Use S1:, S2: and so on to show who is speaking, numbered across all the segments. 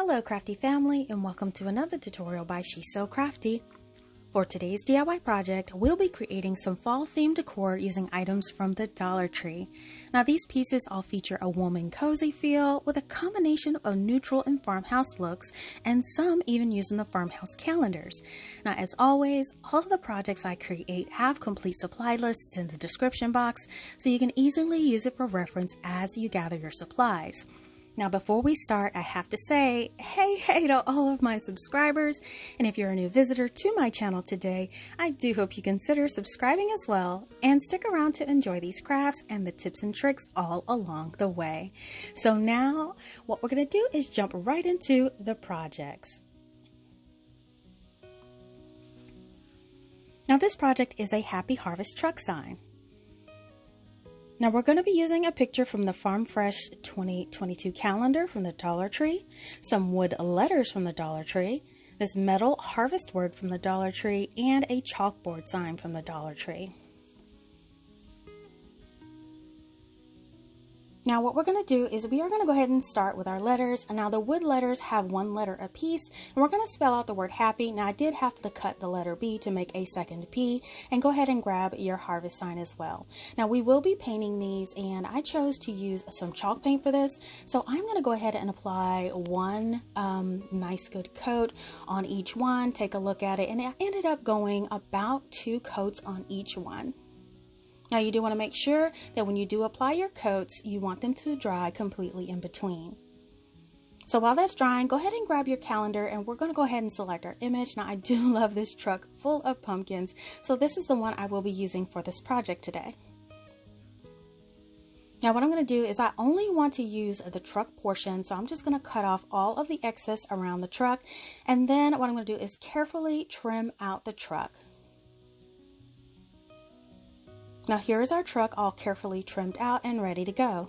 S1: Hello CraftDee Family, and welcome to another tutorial by She's So Crafty. For today's DIY project, we'll be creating some fall themed decor using items from the Dollar Tree. Now these pieces all feature a warm and cozy feel with a combination of neutral and farmhouse looks, and some even using the Farmhouse Calendars. Now as always, all of the projects I create have complete supply lists in the description box, so you can easily use it for reference as you gather your supplies. Now before we start, I have to say, hey to all of my subscribers, and if you're a new visitor to my channel today, I do hope you consider subscribing as well, and stick around to enjoy these crafts and the tips and tricks all along the way. So now, what we're going to do is jump right into the projects. Now this project is a Happy Harvest truck sign. Now we're going to be using a picture from the Farm Fresh 2022 calendar from the Dollar Tree, some wood letters from the Dollar Tree, this metal harvest word from the Dollar Tree, and a chalkboard sign from the Dollar Tree. Now what we're going to do is we are going to go ahead and start with our letters. And now the wood letters have one letter a piece, and we're going to spell out the word happy. Now I did have to cut the letter B to make a second P, and go ahead and grab your harvest sign as well. Now we will be painting these, and I chose to use some chalk paint for this, so I'm going to go ahead and apply one nice good coat on each one. Take a look at it, and I ended up going about 2 coats on each one. Now you do want to make sure that when you do apply your coats, you want them to dry completely in between. So while that's drying, go ahead and grab your calendar, and we're going to go ahead and select our image. Now I do love this truck full of pumpkins, so this is the one I will be using for this project today. Now what I'm going to do is I only want to use the truck portion, so I'm just going to cut off all of the excess around the truck, and then what I'm going to do is carefully trim out the truck. Now here is our truck all carefully trimmed out and ready to go.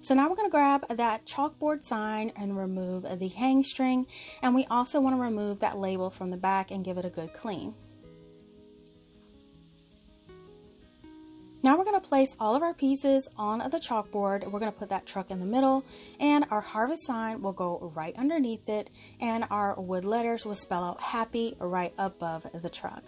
S1: So now we're going to grab that chalkboard sign and remove the hang string, and we also want to remove that label from the back and give it a good clean. Now we're going to place all of our pieces on the chalkboard. We're going to put that truck in the middle, and our harvest sign will go right underneath it, and our wood letters will spell out happy right above the truck.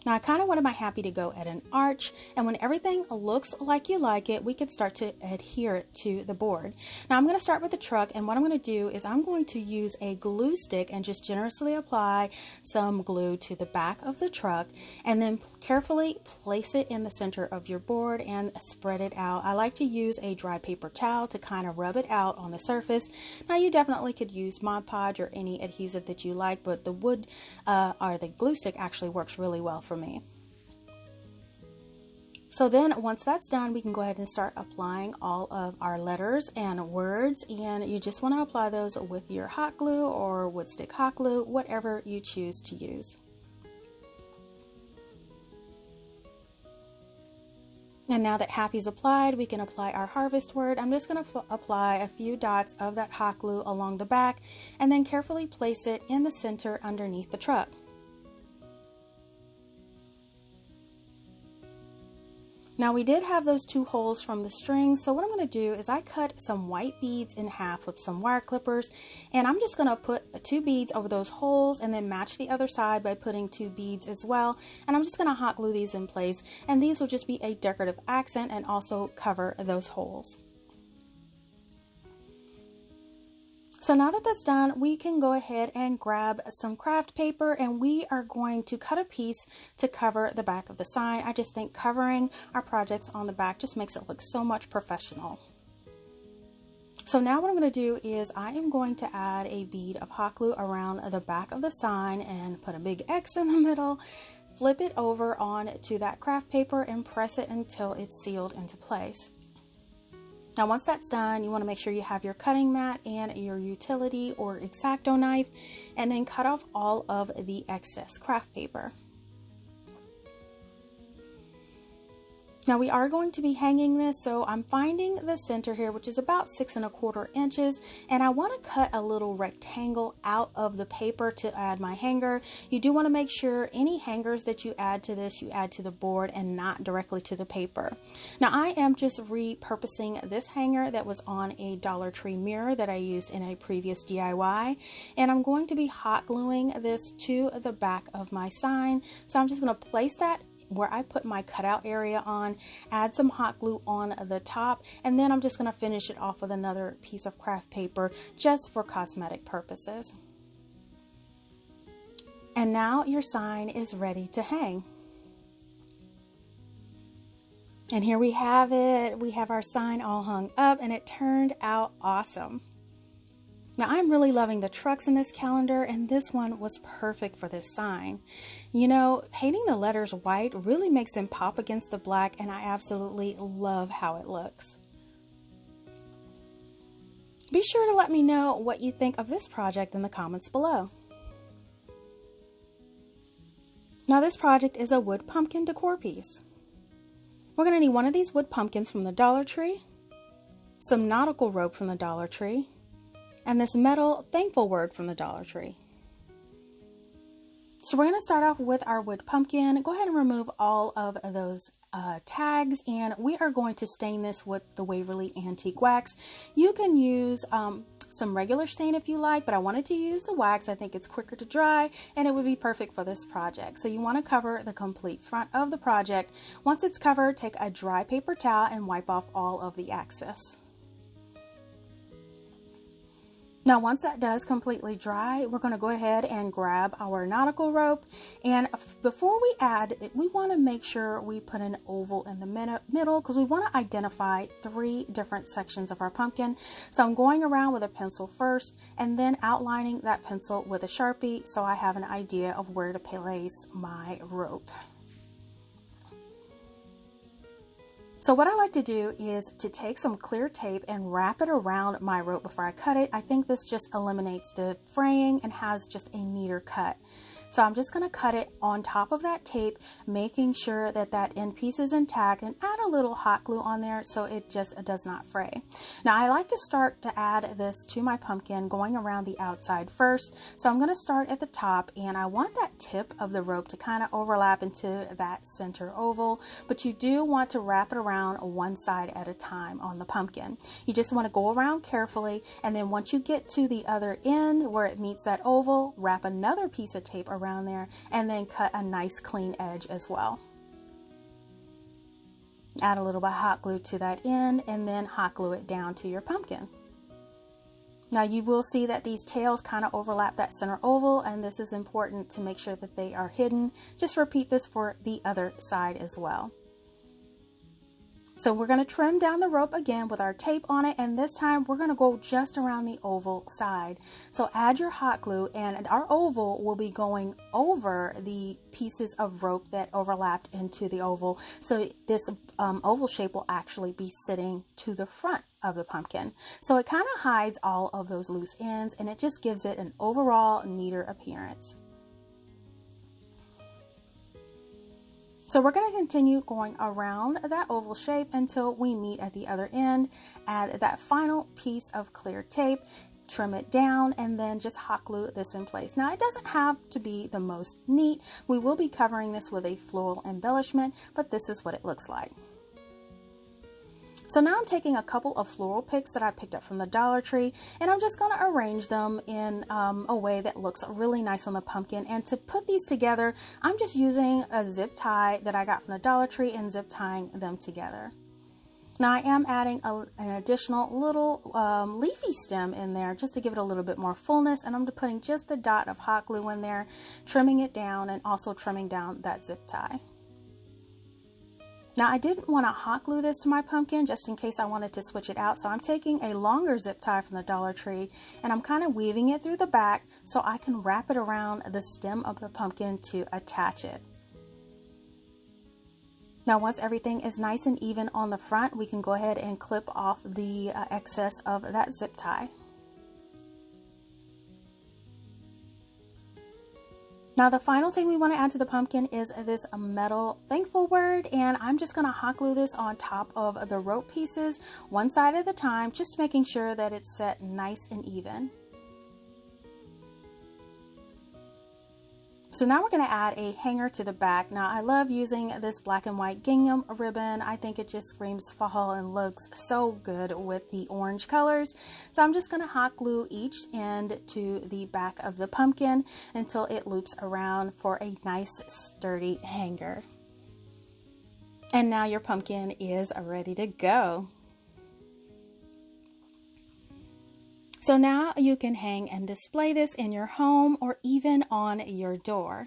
S1: Now I kind of wanted my happy to go at an arch, and when everything looks like you like it, we could start to adhere it to the board. Now I'm going to start with the truck, and what I'm going to do is I'm going to use a glue stick and just generously apply some glue to the back of the truck, and then carefully place it in the center of your board and spread it out. I like to use a dry paper towel to kind of rub it out on the surface. Now you definitely could use Mod Podge or any adhesive that you like, but the wood or the glue stick actually works really well for me. So then once that's done, we can go ahead and start applying all of our letters and words, and you just want to apply those with your hot glue or wood stick hot glue, whatever you choose to use. And now that happy's applied, we can apply our harvest word. I'm just going to apply a few dots of that hot glue along the back, and then carefully place it in the center underneath the truck. Now we did have those 2 holes from the string, so what I'm going to do is I cut some white beads in half with some wire clippers, and I'm just going to put 2 beads over those holes and then match the other side by putting 2 beads as well, and I'm just going to hot glue these in place, and these will just be a decorative accent and also cover those holes. So now that that's done, we can go ahead and grab some craft paper, and we are going to cut a piece to cover the back of the sign. I just think covering our projects on the back just makes it look so much professional. So now what I'm going to do is I am going to add a bead of hot glue around the back of the sign and put a big X in the middle, flip it over onto that craft paper and press it until it's sealed into place. Now once that's done, you want to make sure you have your cutting mat and your utility or X-Acto knife, and then cut off all of the excess craft paper. Now we are going to be hanging this, so I'm finding the center here, which is about 6 1/4 inches, and I want to cut a little rectangle out of the paper to add my hanger. You do want to make sure any hangers that you add to this, you add to the board and not directly to the paper. Now I am just repurposing this hanger that was on a Dollar Tree mirror that I used in a previous DIY, and I'm going to be hot gluing this to the back of my sign. So I'm just going to place that where I put my cutout area on, add some hot glue on the top, and then I'm just going to finish it off with another piece of craft paper just for cosmetic purposes. And now your sign is ready to hang. And here we have it. We have our sign all hung up and it turned out awesome. Now I'm really loving the trucks in this calendar, and this one was perfect for this sign. You know, painting the letters white really makes them pop against the black, and I absolutely love how it looks. Be sure to let me know what you think of this project in the comments below. Now this project is a wood pumpkin decor piece. We're going to need one of these wood pumpkins from the Dollar Tree, some nautical rope from the Dollar Tree, and this metal thankful word from the Dollar Tree. So we're going to start off with our wood pumpkin. Go ahead and remove all of those tags, and we are going to stain this with the Waverly Antique Wax. You can use some regular stain if you like, but I wanted to use the wax. I think it's quicker to dry and it would be perfect for this project. So you want to cover the complete front of the project. Once it's covered, take a dry paper towel and wipe off all of the excess. Now once that does completely dry, we're going to go ahead and grab our nautical rope, and before we add it, we want to make sure we put an oval in the middle because we want to identify 3 different sections of our pumpkin. So I'm going around with a pencil first and then outlining that pencil with a Sharpie so I have an idea of where to place my rope. So what I like to do is to take some clear tape and wrap it around my rope before I cut it. I think this just eliminates the fraying and has just a neater cut. So I'm just going to cut it on top of that tape, making sure that that end piece is intact, and add a little hot glue on there so it just does not fray. Now I like to start to add this to my pumpkin going around the outside first. So I'm going to start at the top, and I want that tip of the rope to kind of overlap into that center oval, but you do want to wrap it around one side at a time on the pumpkin. You just want to go around carefully, and then once you get to the other end where it meets that oval, wrap another piece of tape around there and then cut a nice clean edge as well. Add a little bit of hot glue to that end and then hot glue it down to your pumpkin. Now you will see that these tails kind of overlap that center oval, and this is important to make sure that they are hidden. Just repeat this for the other side as well. So we're going to trim down the rope again with our tape on it, and this time we're going to go just around the oval side. So add your hot glue, and our oval will be going over the pieces of rope that overlapped into the oval. So this oval shape will actually be sitting to the front of the pumpkin. So it kind of hides all of those loose ends, and it just gives it an overall neater appearance. So we're going to continue going around that oval shape until we meet at the other end. Add that final piece of clear tape, trim it down, and then just hot glue this in place. Now it doesn't have to be the most neat. We will be covering this with a floral embellishment, but this is what it looks like. So now I'm taking a couple of floral picks that I picked up from the Dollar Tree, and I'm just going to arrange them in a way that looks really nice on the pumpkin. And to put these together, I'm just using a zip tie that I got from the Dollar Tree and zip tying them together. Now I am adding an additional little leafy stem in there just to give it a little bit more fullness, and I'm putting just the dot of hot glue in there, trimming it down, and also trimming down that zip tie. Now I didn't want to hot glue this to my pumpkin just in case I wanted to switch it out, so I'm taking a longer zip tie from the Dollar Tree and I'm kind of weaving it through the back so I can wrap it around the stem of the pumpkin to attach it. Now once everything is nice and even on the front, we can go ahead and clip off the excess of that zip tie. Now the final thing we want to add to the pumpkin is this metal thankful word, and I'm just going to hot glue this on top of the rope pieces one side at a time, just making sure that it's set nice and even. So now we're going to add a hanger to the back. Now I love using this black and white gingham ribbon. I think it just screams fall and looks so good with the orange colors. So I'm just going to hot glue each end to the back of the pumpkin until it loops around for a nice sturdy hanger. And now your pumpkin is ready to go. So now you can hang and display this in your home or even on your door.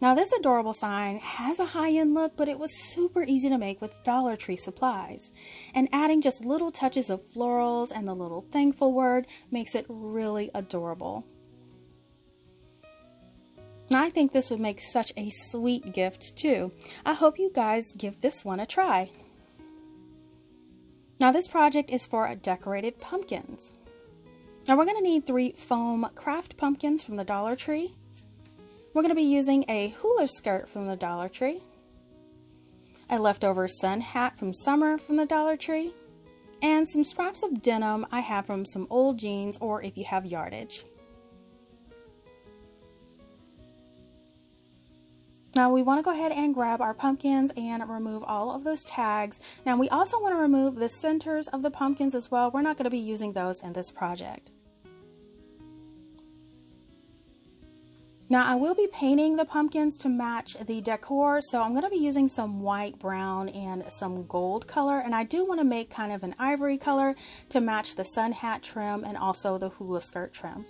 S1: Now this adorable sign has a high-end look, but it was super easy to make with Dollar Tree supplies. And adding just little touches of florals and the little thankful word makes it really adorable. Now I think this would make such a sweet gift too. I hope you guys give this one a try. Now this project is for decorated pumpkins. Now we're going to need 3 foam craft pumpkins from the Dollar Tree. We're going to be using a Hula skirt from the Dollar Tree, a leftover sun hat from summer from the Dollar Tree, and some scraps of denim I have from some old jeans or if you have yardage. Now we want to go ahead and grab our pumpkins and remove all of those tags. Now we also want to remove the centers of the pumpkins as well. We're not going to be using those in this project. Now I will be painting the pumpkins to match the decor, so I'm going to be using some white, brown, and some gold color, and I do want to make kind of an ivory color to match the sun hat trim and also the hula skirt trim.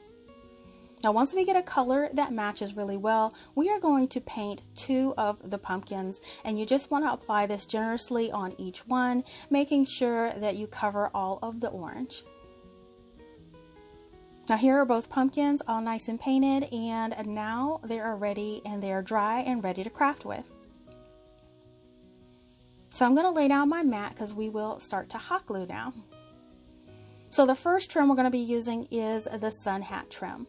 S1: Now once we get a color that matches really well, we are going to paint 2 of the pumpkins, and you just want to apply this generously on each one, making sure that you cover all of the orange. Now here are both pumpkins all nice and painted, and now they are ready and they are dry and ready to craft with. So I'm going to lay down my mat because we will start to hot glue now. So the first trim we're going to be using is the sun hat trim.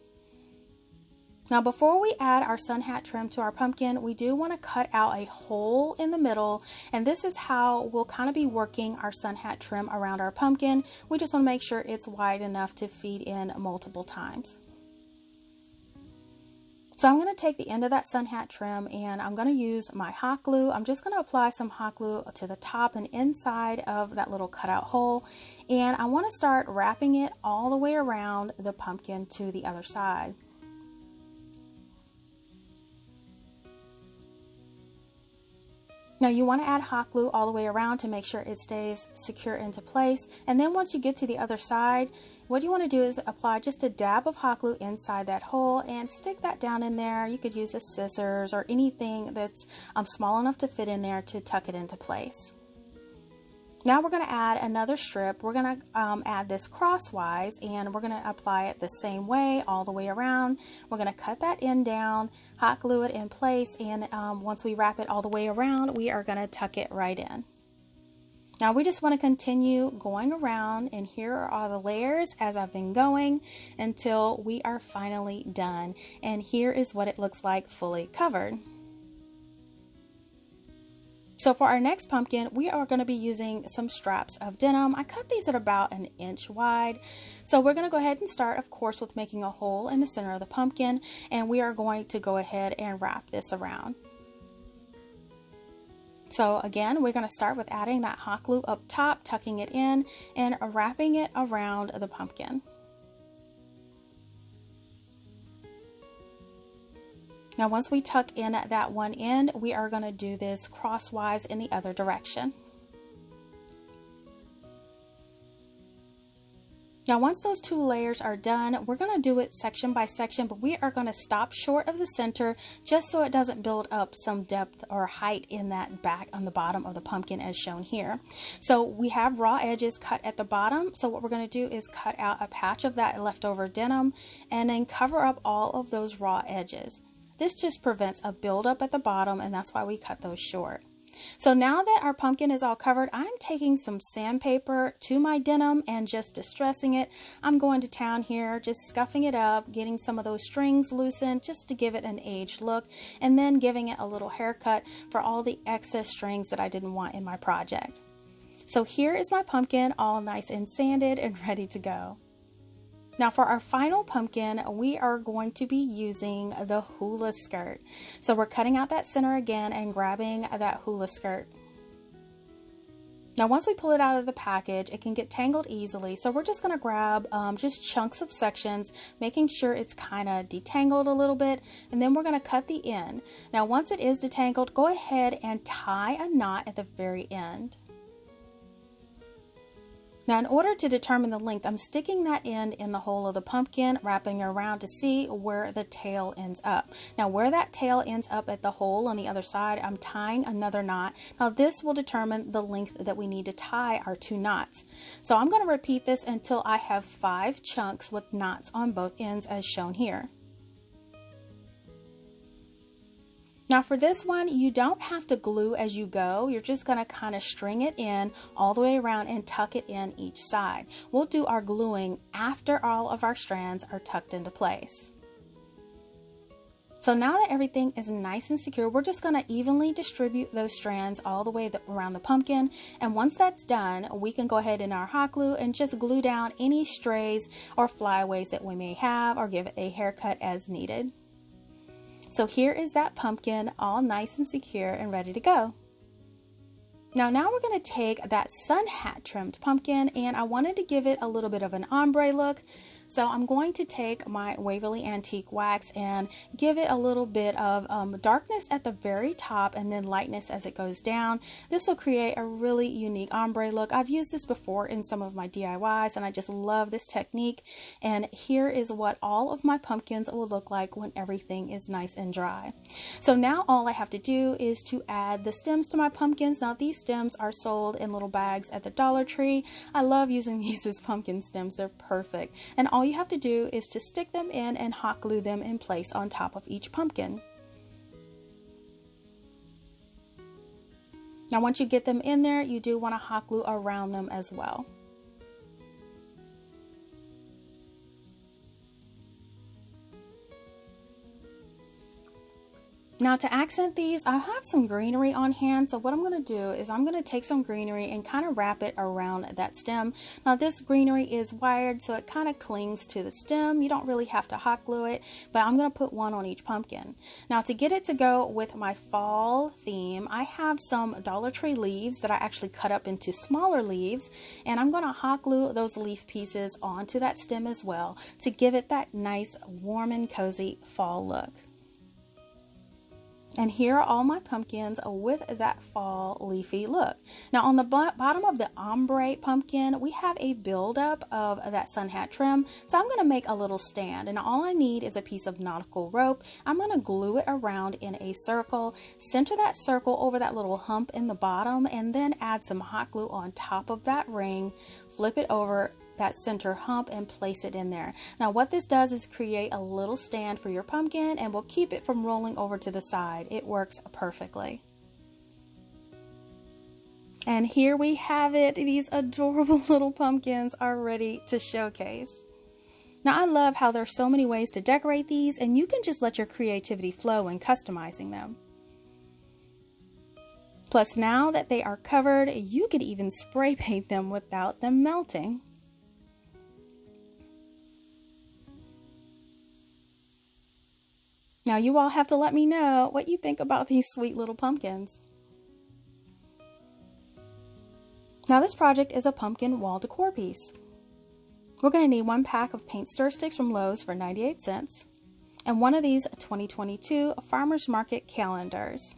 S1: Now before we add our sun hat trim to our pumpkin, we do want to cut out a hole in the middle, and this is how we'll kind of be working our sun hat trim around our pumpkin. We just want to make sure it's wide enough to feed in multiple times. So I'm going to take the end of that sun hat trim and I'm going to use my hot glue. I'm just going to apply some hot glue to the top and inside of that little cutout hole, and I want to start wrapping it all the way around the pumpkin to the other side. Now you want to add hot glue all the way around to make sure it stays secure into place. And then once you get to the other side, what you want to do is apply just a dab of hot glue inside that hole and stick that down in there. You could use a scissors or anything that's small enough to fit in there to tuck it into place. Now we're going to add another strip. We're going to add this crosswise, and we're going to apply it the same way all the way around. We're going to cut that end down, hot glue it in place, and once we wrap it all the way around, we are going to tuck it right in. Now we just want to continue going around, and here are all the layers as I've been going until we are finally done. And here is what it looks like fully covered. So for our next pumpkin, we are going to be using some straps of denim. I cut these at about 1 inch wide. So we're going to go ahead and start, of course, with making a hole in the center of the pumpkin, and we are going to go ahead and wrap this around. So again, we're going to start with adding that hot glue up top, tucking it in, and wrapping it around the pumpkin. Now once we tuck in at that one end, we are going to do this crosswise in the other direction. Now once those 2 layers are done, we're going to do it section by section, but we are going to stop short of the center just so it doesn't build up some depth or height in that back on the bottom of the pumpkin as shown here. So we have raw edges cut at the bottom, so what we're going to do is cut out a patch of that leftover denim and then cover up all of those raw edges. This just prevents a buildup at the bottom, and that's why we cut those short. So now that our pumpkin is all covered, I'm taking some sandpaper to my denim and just distressing it. I'm going to town here, just scuffing it up, getting some of those strings loosened just to give it an aged look, and then giving it a little haircut for all the excess strings that I didn't want in my project. So here is my pumpkin all nice and sanded and ready to go. Now for our final pumpkin, we are going to be using the Hula skirt. So we're cutting out that center again and grabbing that Hula skirt. Now once we pull it out of the package, it can get tangled easily. So we're just going to grab just chunks of sections, making sure it's kind of detangled a little bit. And then we're going to cut the end. Now once it is detangled, go ahead and tie a knot at the very end. Now in order to determine the length, I'm sticking that end in the hole of the pumpkin, wrapping it around to see where the tail ends up. Now where that tail ends up at the hole on the other side, I'm tying another knot. Now this will determine the length that we need to tie our 2 knots. So I'm going to repeat this until I have 5 chunks with knots on both ends as shown here. Now for this one, you don't have to glue as you go. You're just going to kind of string it in all the way around and tuck it in each side. We'll do our gluing after all of our strands are tucked into place. So now that everything is nice and secure, we're just going to evenly distribute those strands all the way around the pumpkin. And once that's done, we can go ahead in our hot glue and just glue down any strays or flyaways that we may have, or give it a haircut as needed. So here is that pumpkin all nice and secure and ready to go. Now we're going to take that sun hat trimmed pumpkin, and I wanted to give it a little bit of an ombre look. So I'm going to take my Waverly Antique Wax and give it a little bit of darkness at the very top and then lightness as it goes down. This will create a really unique ombre look. I've used this before in some of my DIYs and I just love this technique. And here is what all of my pumpkins will look like when everything is nice and dry. So now all I have to do is to add the stems to my pumpkins. Now these stems are sold in little bags at the Dollar Tree. I love using these as pumpkin stems. They're perfect. And all you have to do is to stick them in and hot glue them in place on top of each pumpkin. Now once you get them in there, you do want to hot glue around them as well. Now to accent these, I have some greenery on hand, so what I'm going to do is I'm going to take some greenery and kind of wrap it around that stem. Now this greenery is wired, so it kind of clings to the stem. You don't really have to hot glue it, but I'm going to put one on each pumpkin. Now to get it to go with my fall theme, I have some Dollar Tree leaves that I actually cut up into smaller leaves, and I'm going to hot glue those leaf pieces onto that stem as well to give it that nice warm and cozy fall look. And here are all my pumpkins with that fall leafy look. Now on the bottom of the ombre pumpkin, we have a buildup of that sun hat trim. So I'm going to make a little stand, and all I need is a piece of nautical rope. I'm going to glue it around in a circle, center that circle over that little hump in the bottom, and then add some hot glue on top of that ring, flip it over that center hump and place it in there. Now what this does is create a little stand for your pumpkin and will keep it from rolling over to the side. It works perfectly. And here we have it. These adorable little pumpkins are ready to showcase. Now I love how there's so many ways to decorate these, and you can just let your creativity flow in customizing them. Plus now that they are covered, you could even spray paint them without them melting. Now you all have to let me know what you think about these sweet little pumpkins. Now this project is a pumpkin wall decor piece. We're going to need 1 pack of paint stir sticks from Lowe's for 98 cents and one of these 2022 Farmers Market calendars.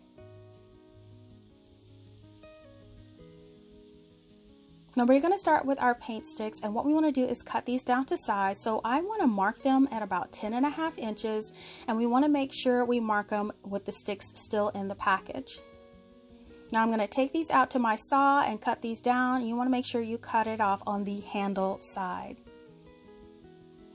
S1: Now we're going to start with our paint sticks, and what we want to do is cut these down to size. So I want to mark them at about 10.5 inches, and we want to make sure we mark them with the sticks still in the package. Now I'm going to take these out to my saw and cut these down. You want to make sure you cut it off on the handle side.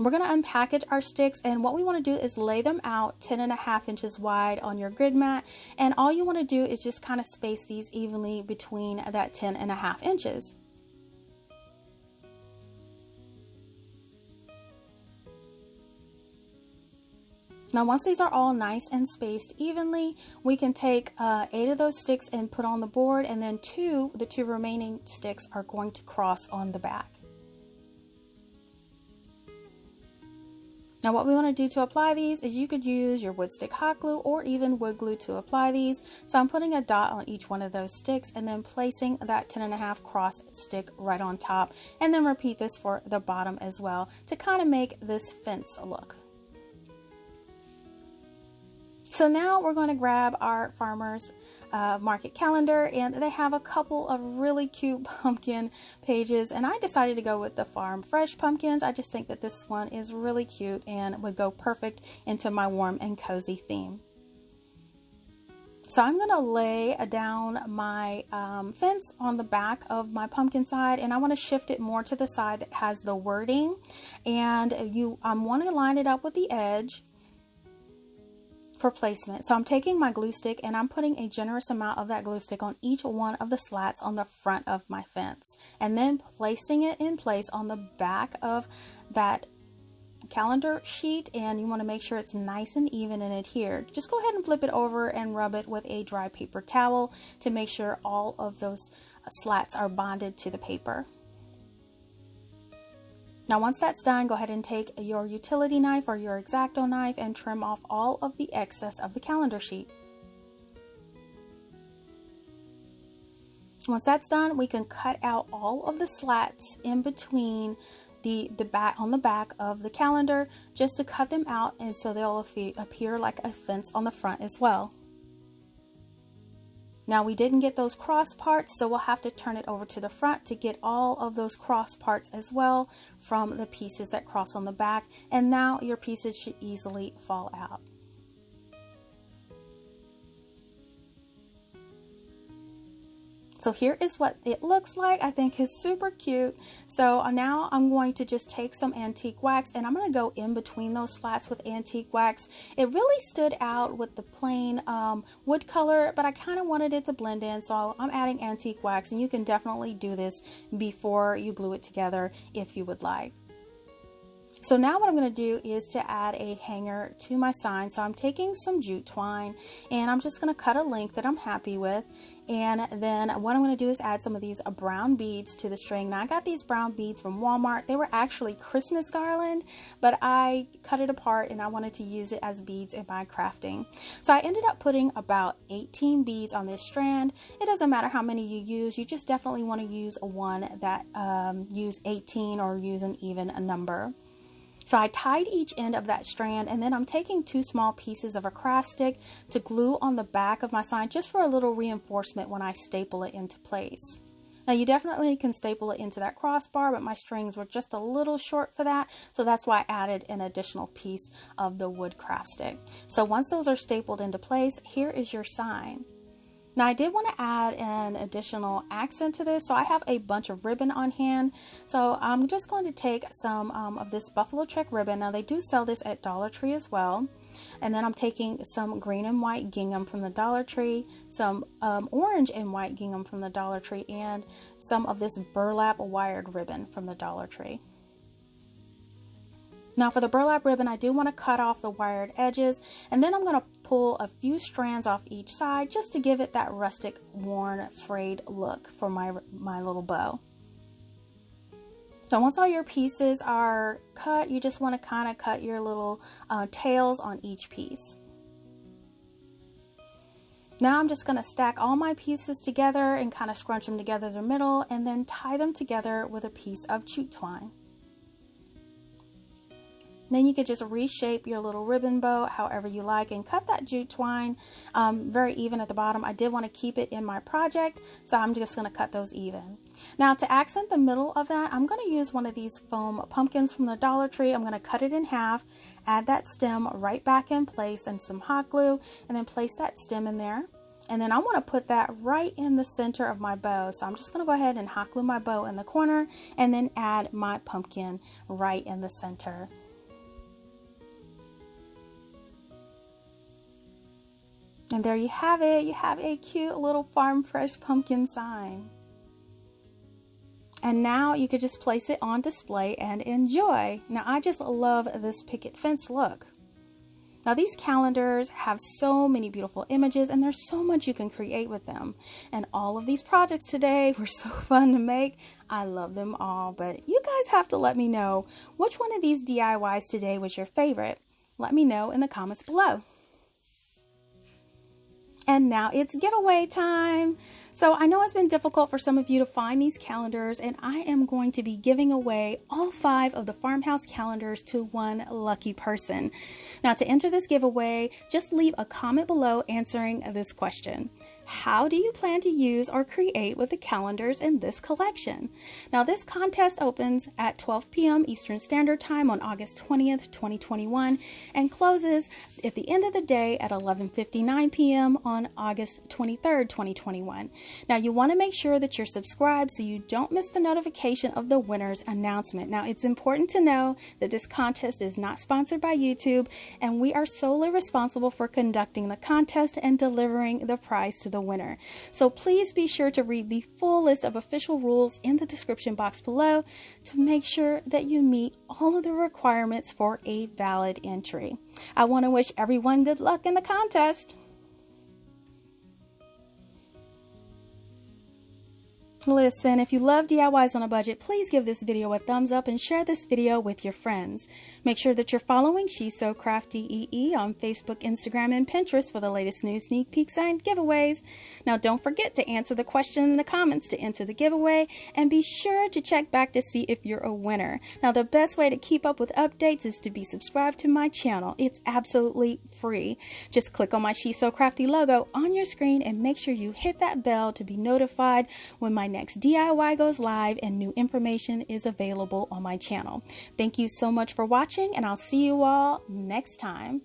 S1: We're going to unpackage our sticks, and what we want to do is lay them out 10.5 inches wide on your grid mat, and all you want to do is just kind of space these evenly between that 10.5 inches. Now once these are all nice and spaced evenly, we can take 8 of those sticks and put on the board, and then the two remaining sticks are going to cross on the back. Now what we want to do to apply these is you could use your wood stick hot glue or even wood glue to apply these. So I'm putting a dot on each one of those sticks and then placing that 10.5 cross stick right on top, and then repeat this for the bottom as well to kind of make this fence look. So now we're going to grab our farmer's market calendar, and they have a couple of really cute pumpkin pages, and I decided to go with the farm fresh pumpkins. I just think that this one is really cute and would go perfect into my warm and cozy theme. So I'm going to lay down my fence on the back of my pumpkin side, and I want to shift it more to the side that has the wording, and I want to line it up with the edge for placement. So I'm taking my glue stick and I'm putting a generous amount of that glue stick on each one of the slats on the front of my fence, and then placing it in place on the back of that calendar sheet, and you want to make sure it's nice and even and adhered. Just go ahead and flip it over and rub it with a dry paper towel to make sure all of those slats are bonded to the paper. Now once that's done, go ahead and take your utility knife or your X-Acto knife and trim off all of the excess of the calendar sheet. Once that's done, we can cut out all of the slats in between on the back of the calendar, just to cut them out, and so they'll appear like a fence on the front as well. Now we didn't get those cross parts, so we'll have to turn it over to the front to get all of those cross parts as well from the pieces that cross on the back, and now your pieces should easily fall out. So here is what it looks like. I think it's super cute. So now I'm going to just take some antique wax, and I'm going to go in between those slats with antique wax. It really stood out with the plain wood color, but I kind of wanted it to blend in, so I'm adding antique wax, and you can definitely do this before you glue it together if you would like. So now what I'm going to do is to add a hanger to my sign. So I'm taking some jute twine, and I'm just going to cut a length that I'm happy with. And then what I'm going to do is add some of these brown beads to the string. Now I got these brown beads from Walmart. They were actually Christmas garland, but I cut it apart and I wanted to use it as beads in my crafting. So I ended up putting about 18 beads on this strand. It doesn't matter how many you use. You just definitely want to use one that use 18 or use an even number. So I tied each end of that strand, and then I'm taking 2 small pieces of a craft stick to glue on the back of my sign just for a little reinforcement when I staple it into place. Now you definitely can staple it into that crossbar, but my strings were just a little short for that, so that's why I added an additional piece of the wood craft stick. So once those are stapled into place, here is your sign. Now I did want to add an additional accent to this, so I have a bunch of ribbon on hand. So I'm just going to take some of this buffalo check ribbon. Now they do sell this at Dollar Tree as well. And then I'm taking some green and white gingham from the Dollar Tree, some orange and white gingham from the Dollar Tree, and some of this burlap wired ribbon from the Dollar Tree. Now for the burlap ribbon, I do want to cut off the wired edges, and then I'm going to pull a few strands off each side just to give it that rustic, worn, frayed look for my little bow. So once all your pieces are cut, you just want to kind of cut your little tails on each piece. Now I'm just going to stack all my pieces together and kind of scrunch them together in the middle, and then tie them together with a piece of jute twine. Then you could just reshape your little ribbon bow however you like and cut that jute twine very even at the bottom. I did want to keep it in my project, so I'm just going to cut those even. Now to accent the middle of that, I'm going to use one of these foam pumpkins from the Dollar Tree. I'm going to cut it in half, add that stem right back in place and some hot glue, and then place that stem in there. And then I want to put that right in the center of my bow. So I'm just going to go ahead and hot glue my bow in the corner and then add my pumpkin right in the center. And there you have it. You have a cute little farm fresh pumpkin sign. And now you could just place it on display and enjoy. Now I just love this picket fence look. Now these calendars have so many beautiful images and there's so much you can create with them. And all of these projects today were so fun to make. I love them all, but you guys have to let me know which one of these DIYs today was your favorite. Let me know in the comments below. And now it's giveaway time. So I know it's been difficult for some of you to find these calendars, and I am going to be giving away all 5 of the Farmhouse calendars to one lucky person. Now to enter this giveaway, just leave a comment below answering this question. How do you plan to use or create with the calendars in this collection? Now this contest opens at 12 p.m. Eastern Standard Time on August 20th, 2021 and closes at the end of the day at 11:59 p.m. on August 23rd, 2021. Now you want to make sure that you're subscribed so you don't miss the notification of the winner's announcement. Now it's important to know that this contest is not sponsored by YouTube and we are solely responsible for conducting the contest and delivering the prize to the winner. So please be sure to read the full list of official rules in the description box below to make sure that you meet all of the requirements for a valid entry. I want to wish everyone good luck in the contest. Listen, if you love DIYs on a budget, please give this video a thumbs up and share this video with your friends. Make sure that you're following She's So Crafty EE on Facebook, Instagram, and Pinterest for the latest news, sneak peeks, and giveaways. Now don't forget to answer the question in the comments to enter the giveaway, and be sure to check back to see if you're a winner. Now the best way to keep up with updates is to be subscribed to my channel. It's absolutely free. Just click on my She's So Crafty logo on your screen and make sure you hit that bell to be notified when my next DIY goes live and new information is available on my channel. Thank you so much for watching, and I'll see you all next time.